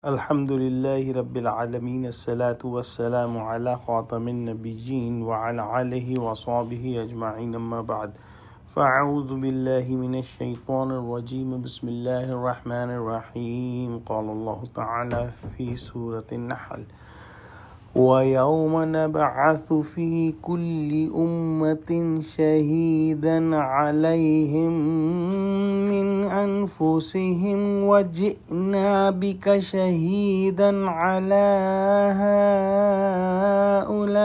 الحمد لله رب العالمين الصلاة والسلام على خاتم النبيين وعلى آله وصحبه أجمعين أما بعد فأعوذ بالله من الشيطان الرجيم بسم الله الرحمن الرحيم قال الله تعالى في سورة النحل وَيَوْمَ نَبْعَثُ فِي كُلِّ أُمَّةٍ شَهِيدًا عَلَيْهِمْ مِنْ أَنْفُسِهِمْ وَجِئْنَا بِكَ شَهِيدًا عَلَى هَؤُلَاءِ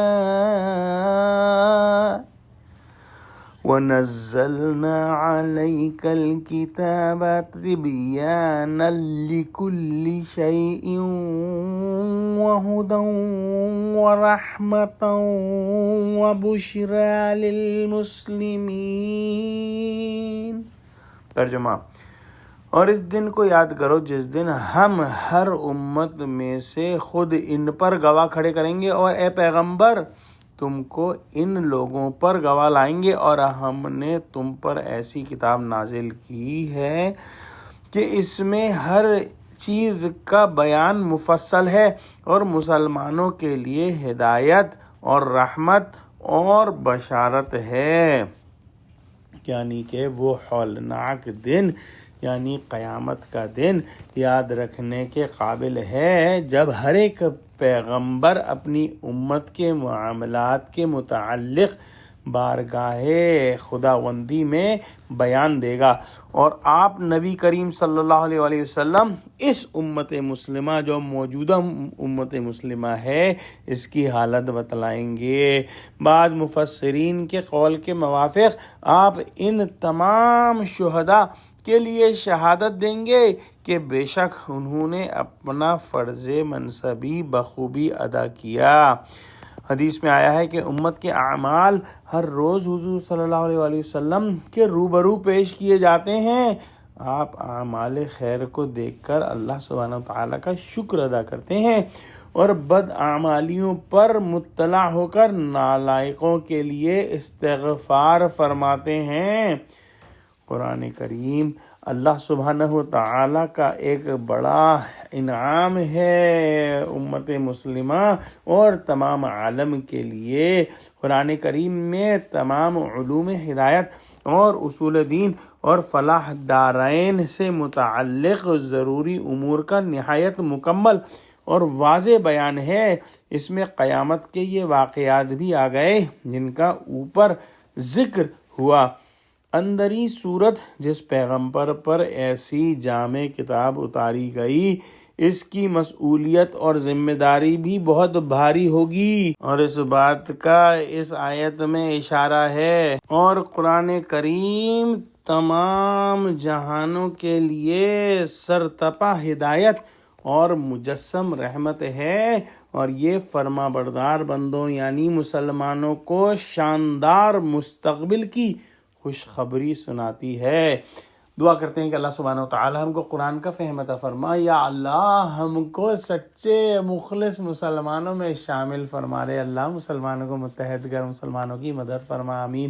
وَنَزَّلْنَا عَلَيْكَ الْكِتَابَ تِبْيَانًا لِكُلِّ شَيْءٍ وَهُدًى وَرَحْمَةً وَبُشْرَى لِلْمُسْلِمِينَ۔ ترجمہ: اور اس دن کو یاد کرو جس دن ہم ہر امت میں سے خود ان پر گواہ کھڑے کریں گے، اور اے پیغمبر تم کو ان لوگوں پر گواہ لائیں گے، اور ہم نے تم پر ایسی کتاب نازل کی ہے کہ اس میں ہر چیز کا بیان مفصل ہے، اور مسلمانوں کے لیے ہدایت اور رحمت اور بشارت ہے۔ یعنی کہ وہ ہولناک دن یعنی قیامت کا دن یاد رکھنے کے قابل ہے، جب ہر ایک پیغمبر اپنی امت کے معاملات کے متعلق بارگاہ خداوندی میں بیان دے گا، اور آپ نبی کریم صلی اللہ علیہ وآلہ وسلم اس امت مسلمہ جو موجودہ امت مسلمہ ہے اس کی حالت بتلائیں گے۔ بعض مفسرین کے قول کے موافق آپ ان تمام شہداء کے لیے شہادت دیں گے کہ بے شک انہوں نے اپنا فرض منصبی بخوبی ادا کیا۔ حدیث میں آیا ہے کہ امت کے اعمال ہر روز حضور صلی اللہ علیہ وآلہ وسلم کے روبرو پیش کیے جاتے ہیں۔ آپ اعمال خیر کو دیکھ کر اللہ سبحانہ وتعالیٰ کا شکر ادا کرتے ہیں، اور بد اعمالیوں پر مطلع ہو کر نالائقوں کے لیے استغفار فرماتے ہیں۔ قرآن کریم اللہ سبحانہ وتعالیٰ کا ایک بڑا انعام ہے امت مسلمہ اور تمام عالم کے لیے۔ قرآن کریم میں تمام علوم ہدایت اور اصول دین اور فلاح دارین سے متعلق ضروری امور کا نہایت مکمل اور واضح بیان ہے۔ اس میں قیامت کے یہ واقعات بھی آ گئے جن کا اوپر ذکر ہوا۔ اندری صورت جس پیغمبر پر ایسی جامع کتاب اتاری گئی اس کی مسئولیت اور ذمہ داری بھی بہت بھاری ہوگی، اور اس بات کا اس آیت میں اشارہ ہے۔ اور قرآن کریم تمام جہانوں کے لیے سرتپا ہدایت اور مجسم رحمت ہے، اور یہ فرما بردار بندوں یعنی مسلمانوں کو شاندار مستقبل کی خوشخبری سناتی ہے۔ دعا کرتے ہیں کہ اللہ سبحانہ وتعالی ہم کو قرآن کا فہم عطا فرما۔ یا اللہ ہم کو سچے مخلص مسلمانوں میں شامل فرما رہے۔ اللہ مسلمانوں کو متحد کر، مسلمانوں کی مدد فرما، آمین۔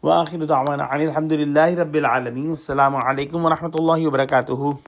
وآخر دعوانا الحمد للہ رب العالمین۔ السلام علیکم ورحمۃ اللہ وبرکاتہ۔